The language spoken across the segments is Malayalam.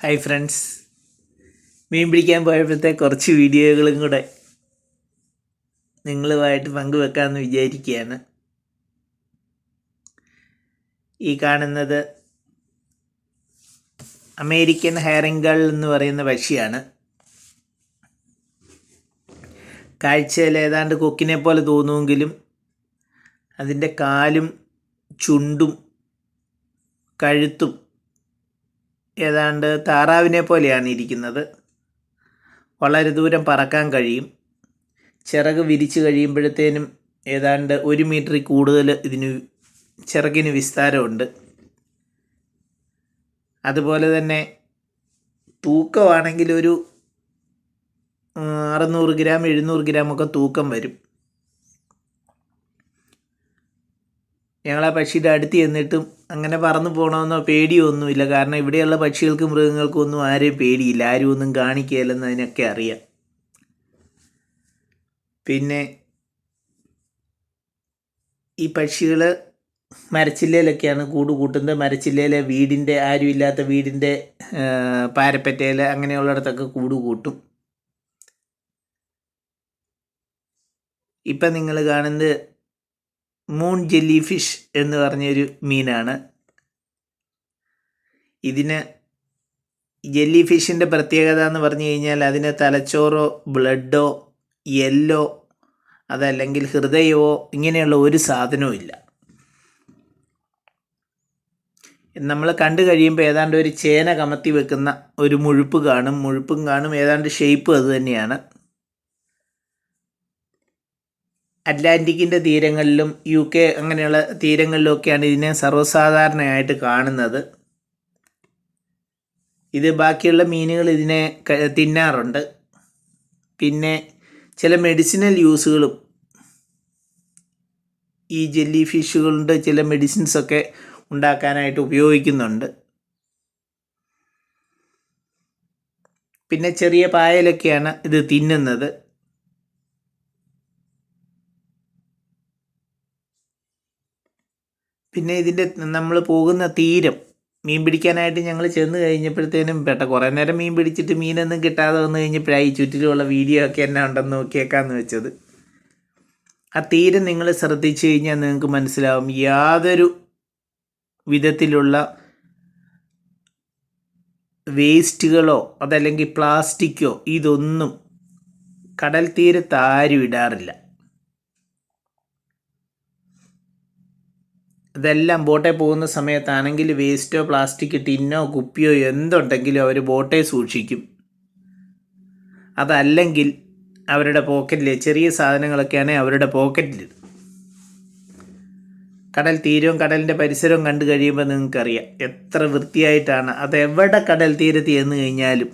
ഹായ് ഫ്രണ്ട്സ്, മീൻ പിടിക്കാൻ പോയപ്പോഴത്തെ കുറച്ച് വീഡിയോകളും കൂടെ നിങ്ങളുമായിട്ട് പങ്കുവെക്കാമെന്ന് വിചാരിക്കുകയാണ്. ഈ കാണുന്നത് അമേരിക്കൻ ഹെറിംഗൾ എന്ന് പറയുന്ന പക്ഷിയാണ്. കാഴ്ചയിൽ ഏതാണ്ട് കൊക്കിനെ പോലെ തോന്നുമെങ്കിലും അതിൻ്റെ കാലും ചുണ്ടും കഴുത്തും ഏതാണ്ട് താറാവിനെ പോലെയാണ് ഇരിക്കുന്നത്. വളരെ ദൂരം പറക്കാൻ കഴിയും. ചിറക് വിരിച്ച് കഴിയുമ്പോഴത്തേനും ഏതാണ്ട് 1 മീറ്ററിൽ കൂടുതൽ ചിറകിന് വിസ്താരമുണ്ട്. അതുപോലെ തന്നെ തൂക്കമാണെങ്കിൽ ഒരു 600 ഗ്രാം 700 ഗ്രാമൊക്കെ തൂക്കം വരും. ഞങ്ങൾ ആ പക്ഷിയുടെ അടുത്ത് ചെന്നിട്ടും അങ്ങനെ പറന്നു പോകണമെന്നോ പേടിയൊന്നുമില്ല. കാരണം ഇവിടെയുള്ള പക്ഷികൾക്കും മൃഗങ്ങൾക്കും ഒന്നും ആരെയും പേടിയില്ല, ആരും ഒന്നും കാണിക്കുകയില്ലെന്ന് അതിനൊക്കെ അറിയാം. പിന്നെ ഈ പക്ഷികൾ മരച്ചില്ലയിലൊക്കെയാണ് കൂട് കൂട്ടുന്നത്. മരച്ചില്ലയിലെ ആരുമില്ലാത്ത വീടിൻ്റെ പാരപ്പറ്റയിൽ അങ്ങനെയുള്ളിടത്തൊക്കെ കൂട് കൂട്ടും. ഇപ്പം നിങ്ങൾ കാണുന്നത് മൂൺ ജെല്ലി ഫിഷ് എന്ന് പറഞ്ഞൊരു മീനാണ്. ജെല്ലി ഫിഷിൻ്റെ പ്രത്യേകത എന്ന് പറഞ്ഞു കഴിഞ്ഞാൽ അതിന് തലച്ചോറോ ബ്ലഡോ യെല്ലോ അതല്ലെങ്കിൽ ഹൃദയമോ ഇങ്ങനെയുള്ള ഒരു സാധനവും ഇല്ല. നമ്മൾ കണ്ടു കഴിയുമ്പോൾ ഏതാണ്ട് ഒരു ചേന കമത്തി വെക്കുന്ന ഒരു മുഴുപ്പും കാണും. ഏതാണ്ട് ഷേപ്പ് അത് തന്നെയാണ്. അറ്റ്ലാന്റിക്കിൻ്റെ തീരങ്ങളിലും UK അങ്ങനെയുള്ള തീരങ്ങളിലൊക്കെയാണ് ഇതിനെ സർവ്വസാധാരണയായിട്ട് കാണുന്നത്. ഇത് ബാക്കിയുള്ള മീനുകൾ ഇതിനെ തിന്നാറുണ്ട്. പിന്നെ ചില മെഡിസിനൽ യൂസുകളും ഈ ജെല്ലി ഫിഷുകളുടെ ചില മെഡിസിൻസൊക്കെ ഉണ്ടാക്കാനായിട്ട് ഉപയോഗിക്കുന്നുണ്ട്. പിന്നെ ചെറിയ പായലൊക്കെയാണ് ഇത് തിന്നുന്നത്. പിന്നെ ഇതിൻ്റെ നമ്മൾ പോകുന്ന തീരം മീൻ പിടിക്കാനായിട്ട് ഞങ്ങൾ ചെന്ന് കഴിഞ്ഞപ്പോഴത്തേനും കുറേ നേരം മീൻ പിടിച്ചിട്ട് മീനൊന്നും കിട്ടാതെ വന്നു കഴിഞ്ഞപ്പോഴായി ചുറ്റിലുമുള്ള വീഡിയോ ഒക്കെ എന്നാ ഉണ്ടെന്ന് നോക്കിയേക്കാന്ന് വെച്ചത്. ആ തീരം നിങ്ങൾ ശ്രദ്ധിച്ചു കഴിഞ്ഞാൽ നിങ്ങൾക്ക് മനസ്സിലാവും, യാതൊരു വിധത്തിലുള്ള വേസ്റ്റുകളോ അതല്ലെങ്കിൽ പ്ലാസ്റ്റിക്കോ ഇതൊന്നും കടൽ തീരത്ത് ആരും ഇടാറില്ല. ഇതെല്ലാം ബോട്ടിൽ പോകുന്ന സമയത്താണെങ്കിൽ വേസ്റ്റോ പ്ലാസ്റ്റിക് ടിന്നോ കുപ്പിയോ എന്തുണ്ടെങ്കിലും അവർ ബോട്ടിൽ സൂക്ഷിക്കും. അതല്ലെങ്കിൽ അവരുടെ പോക്കറ്റിൽ ചെറിയ സാധനങ്ങളൊക്കെയാണെങ്കിൽ അവരുടെ പോക്കറ്റിലിടും. കടൽ തീരവും കടലിൻ്റെ പരിസരവും കണ്ടു കഴിയുമ്പോൾ നിങ്ങൾക്കറിയാം എത്ര വൃത്തിയായിട്ടാണ്. അതെവിടെ കടൽ തീരത്ത് ചെന്ന് കഴിഞ്ഞാലും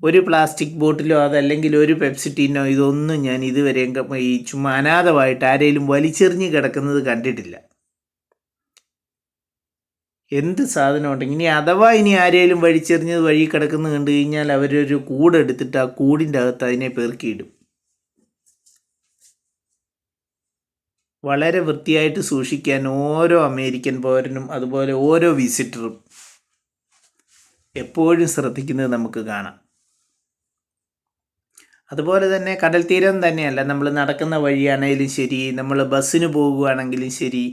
ഒരു പ്ലാസ്റ്റിക് ബോട്ടിലോ അതല്ലെങ്കിൽ ഒരു പെപ്സി ടിന്നോ ഇതൊന്നും ഞാൻ ഇതുവരെയും ഈ ചുമ്മാ അനാഥമായിട്ട് ആരെങ്കിലും വലിച്ചെറിഞ്ഞ് കിടക്കുന്നത് കണ്ടിട്ടില്ല. എന്ത് സാധനം ഉണ്ടെങ്കിൽ ഇനി ആരെങ്കിലും വലിച്ചെറിഞ്ഞത് വഴി കിടക്കുന്നത് കണ്ടു കഴിഞ്ഞാൽ അവരൊരു കൂടെടുത്തിട്ട് ആ കൂടിൻ്റെ അകത്ത് അതിനെ പെറുക്കിയിടും. വളരെ വൃത്തിയായിട്ട് സൂക്ഷിക്കാൻ ഓരോ അമേരിക്കൻ പൗരനും അതുപോലെ ഓരോ വിസിറ്ററും എപ്പോഴും ശ്രദ്ധിക്കുന്നത് നമുക്ക് കാണാം. അതുപോലെ തന്നെ കടൽ തീരം തന്നെയല്ല, നമ്മൾ നടക്കുന്ന വഴിയാണെങ്കിലും ശരി, നമ്മൾ ബസ്സിന് പോകുകയാണെങ്കിലും ശരി,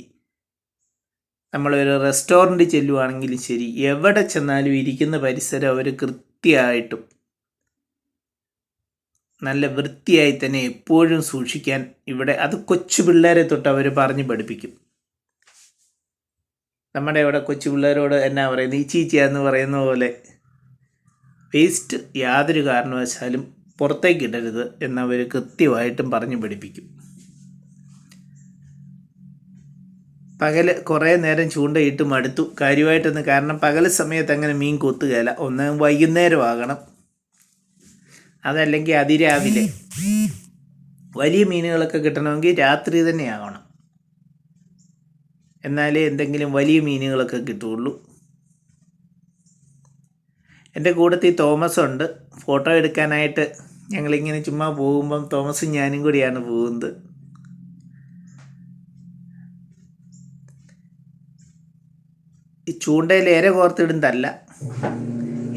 നമ്മളൊരു റെസ്റ്റോറൻറ്റ് ചെല്ലുവാണെങ്കിലും ശരി, എവിടെ ചെന്നാലും ഇരിക്കുന്ന പരിസരം അവർ കൃത്യമായിട്ടും നല്ല വൃത്തിയായി തന്നെ എപ്പോഴും സൂക്ഷിക്കാൻ ഇവിടെ അത് കൊച്ചു പിള്ളേരെ തൊട്ട് അവർ പറഞ്ഞ് പഠിപ്പിക്കും. നമ്മുടെ ഇവിടെ കൊച്ചു പിള്ളേരോട് എന്നാ പറയുന്നത്, ഈച്ചീച്ചയെന്ന് പറയുന്ന പോലെ വേസ്റ്റ് യാതൊരു കാരണവശാലും പുറത്തേക്ക് ഇടരുത് എന്നവർ കൃത്യമായിട്ടും പറഞ്ഞ് പഠിപ്പിക്കും. പകൽ കുറേ നേരം ചൂണ്ടയിട്ട് മടുത്തു കാര്യമായിട്ടൊന്ന്. കാരണം പകൽ സമയത്ത് അങ്ങനെ മീൻ കൊത്തുകയില്ല. ഒന്ന് വൈകുന്നേരം ആകണം, അതല്ലെങ്കിൽ അതിരാവിലെ. വലിയ മീനുകളൊക്കെ കിട്ടണമെങ്കിൽ രാത്രി തന്നെ ആകണം, എന്നാലേ എന്തെങ്കിലും വലിയ മീനുകളൊക്കെ കിട്ടുകയുള്ളൂ. എൻ്റെ കൂട്ടത്തിൽ തോമസ് ഉണ്ട്. ഫോട്ടോ എടുക്കാനായിട്ട് ഞങ്ങളിങ്ങനെ ചുമ്മാ പോകുമ്പം തോമസും ഞാനും കൂടിയാണ് പോകുന്നത്. ഈ ചൂണ്ടയിൽ ഇര കോർത്തിടുന്നതല്ല,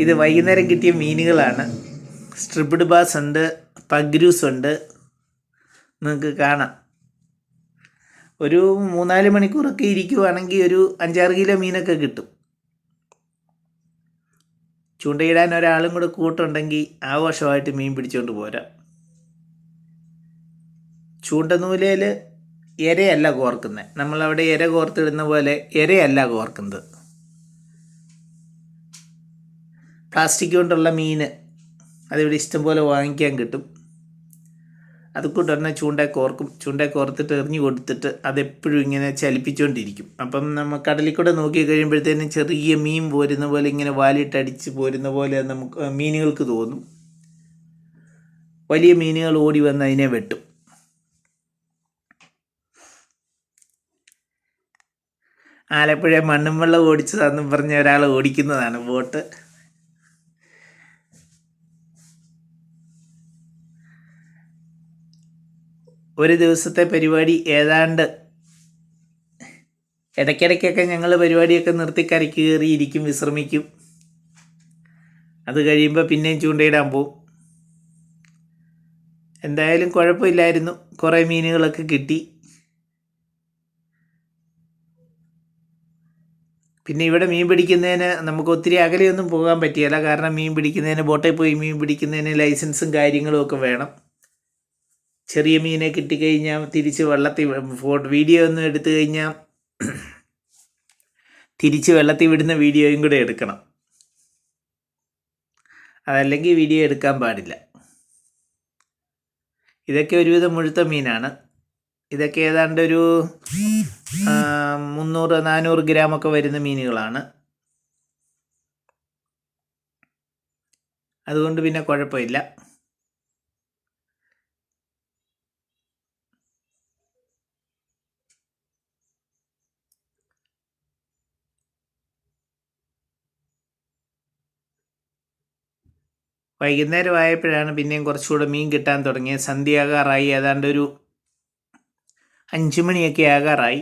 ഇത് വൈകുന്നേരം കിട്ടിയ മീനുകളാണ്. സ്ട്രിപ്ഡ് ബാസ് ഉണ്ട്, പഗ്രൂസ് ഉണ്ട്. നിങ്ങൾക്ക് കാണാം. ഒരു 3-4 മണിക്കൂറൊക്കെ ഇരിക്കുവാണെങ്കിൽ ഒരു 5-6 കിലോ മീനൊക്കെ കിട്ടും. ചൂണ്ടയിടാൻ ഒരാളും കൂടെ കൂട്ടുണ്ടെങ്കിൽ ആഘോഷമായിട്ട് മീൻ പിടിച്ചുകൊണ്ട് പോരാം. ചൂണ്ടനൂലയിൽ ഇരയല്ല കോർക്കുന്നത്. നമ്മളവിടെ ഇര കോർത്തിടുന്ന പോലെ ഇരയല്ല കോർക്കുന്നത്. പ്ലാസ്റ്റിക് കൊണ്ടുള്ള മീൻ അതിവിടെ ഇഷ്ടംപോലെ വാങ്ങിക്കാൻ കിട്ടും. അതുകൊണ്ട് തന്നെ ചൂണ്ടയിൽ കോർക്കും. ചൂണ്ടയിൽ കോർത്തിട്ട് എറിഞ്ഞു കൊടുത്തിട്ട് അതെപ്പോഴും ഇങ്ങനെ ചലിപ്പിച്ചുകൊണ്ടിരിക്കും. അപ്പം നമ്മൾ കടലിൽ കൂടെ നോക്കി കഴിയുമ്പോഴത്തേനും ചെറിയ മീൻ പോരുന്ന പോലെ, ഇങ്ങനെ വാലിട്ടടിച്ച് പോരുന്ന പോലെ നമുക്ക് മീനുകൾക്ക് തോന്നും. വലിയ മീനുകൾ ഓടി വന്ന് അതിനെ വെട്ടും. ആലപ്പുഴ മണ്ണും വെള്ളം ഓടിച്ചതാണെന്നും പറഞ്ഞ ഒരാൾ ഓടിക്കുന്നതാണ് ബോട്ട്. ഒരു ദിവസത്തെ പരിപാടി ഏതാണ്ട്, ഇടയ്ക്കിടയ്ക്കൊക്കെ ഞങ്ങൾ പരിപാടിയൊക്കെ നിർത്തി കരയ്ക്ക് കയറിയിരിക്കും, വിശ്രമിക്കും. അത് കഴിയുമ്പോൾ പിന്നെയും ചൂണ്ടയിടാൻ പോവും. എന്തായാലും കുഴപ്പമില്ലായിരുന്നു, കുറേ മീനുകളൊക്കെ കിട്ടി. പിന്നെ ഇവിടെ മീൻ പിടിക്കുന്നതിന് നമുക്ക് ഒത്തിരി അകലെയൊന്നും പോകാൻ പറ്റിയല്ല. കാരണം മീൻ പിടിക്കുന്നതിന്, ബോട്ടിൽ പോയി മീൻ പിടിക്കുന്നതിന് ലൈസൻസും കാര്യങ്ങളും ഒക്കെ വേണം. ചെറിയ മീനെ കിട്ടിക്കഴിഞ്ഞാൽ തിരിച്ച് വെള്ളത്തിൽ വീഡിയോ ഒന്നും എടുത്തു കഴിഞ്ഞാൽ തിരിച്ച് വെള്ളത്തിൽ വിടുന്ന വീഡിയോയും കൂടെ എടുക്കണം. അതല്ലെങ്കിൽ വീഡിയോ എടുക്കാൻ പാടില്ല. ഇതൊക്കെ ഒരുവിധം മുഴുത്ത മീനാണ്. ഇതൊക്കെ ഏതാണ്ട് ഒരു 300-400 ഗ്രാമൊക്കെ വരുന്ന മീനുകളാണ്. അതുകൊണ്ട് പിന്നെ കുഴപ്പമില്ല. വൈകുന്നേരം ആയപ്പോഴാണ് പിന്നെയും കുറച്ചുകൂടെ മീൻ കിട്ടാൻ തുടങ്ങിയത്. സന്ധ്യയാകാറായി, ഏതാണ്ട് ഒരു 5 മണിയൊക്കെ ആകാറായി.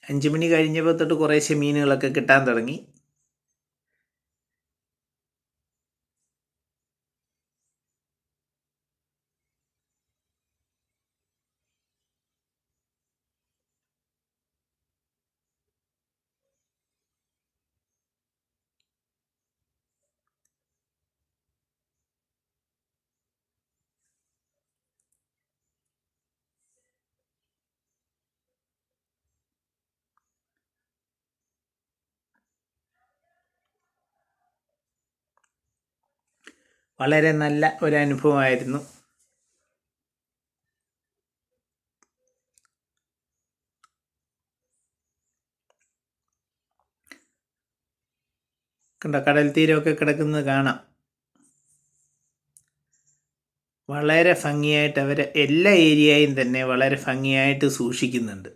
5 മണി കഴിഞ്ഞപ്പോൾ തൊട്ട് കുറേശ്ശെ മീനുകളൊക്കെ കിട്ടാൻ തുടങ്ങി. വളരെ നല്ല ഒരു അനുഭവമായിരുന്നു. കണ്ടോ, കടൽ തീരമൊക്കെ കിടക്കുന്നത് കാണാം. വളരെ ഭംഗിയായിട്ട് അവർ എല്ലാ ഏരിയയും തന്നെ വളരെ ഭംഗിയായിട്ട് സൂക്ഷിക്കുന്നുണ്ട്.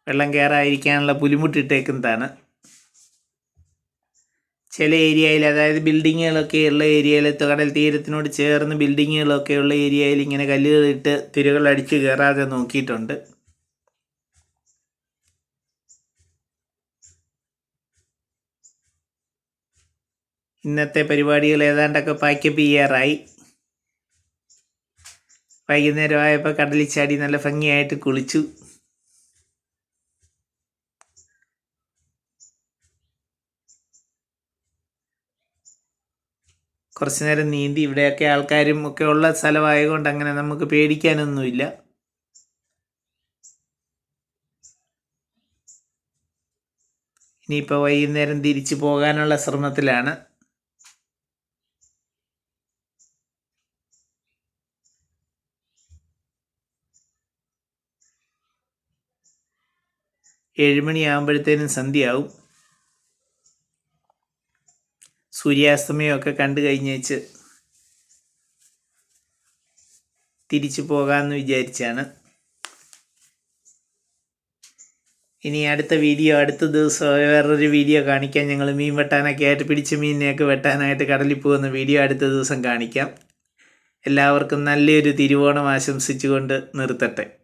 വെള്ളം കയറാതിരിക്കാനുള്ള പുലിമുട്ടിട്ടേക്കുന്നതാണ്. ചില ഏരിയയിൽ, അതായത് ബിൽഡിങ്ങുകളൊക്കെ ഉള്ള ഏരിയയിൽ, കടൽ തീരത്തിനോട് ചേർന്ന് ബിൽഡിങ്ങുകളൊക്കെ ഉള്ള ഏരിയയിൽ ഇങ്ങനെ കല്ലുകളിട്ട് തിരകൾ അടിച്ച് കയറാതെ നോക്കിയിട്ടുണ്ട്. ഇന്നത്തെ പരിപാടികൾ ഏതാണ്ടൊക്കെ പാക്കപ്പ് ചെയ്യാറായി. വൈകുന്നേരം ആയപ്പോൾ കടലിൽ ചാടി നല്ല ഭംഗിയായിട്ട് കുളിച്ചു. കുറച്ച് നേരം നീന്തി. ഇവിടെയൊക്കെ ആൾക്കാരും ഒക്കെ ഉള്ള സ്ഥലമായതുകൊണ്ട് അങ്ങനെ നമുക്ക് പേടിക്കാനൊന്നുമില്ല. ഇനിയിപ്പോൾ വൈകുന്നേരം തിരിച്ചു പോകാനുള്ള ശ്രമത്തിലാണ്. ഏഴുമണിയാകുമ്പോഴത്തേനും സന്ധ്യയാവും. സൂര്യാസ്തമയമൊക്കെ കണ്ടു കഴിഞ്ഞേച്ച് തിരിച്ചു പോകാമെന്ന് വിചാരിച്ചാണ്. ഇനി അടുത്ത ദിവസം വേറൊരു വീഡിയോ കാണിക്കാം. ഞങ്ങൾ മീൻ വെട്ടാനൊക്കെ ആയിട്ട് പിടിച്ച മീനിനെയൊക്കെ വെട്ടാനായിട്ട് കടലിൽ പോകുന്ന വീഡിയോ അടുത്ത ദിവസം കാണിക്കാം. എല്ലാവർക്കും നല്ലൊരു തിരുവോണം ആശംസിച്ചുകൊണ്ട് നിർത്തട്ടെ.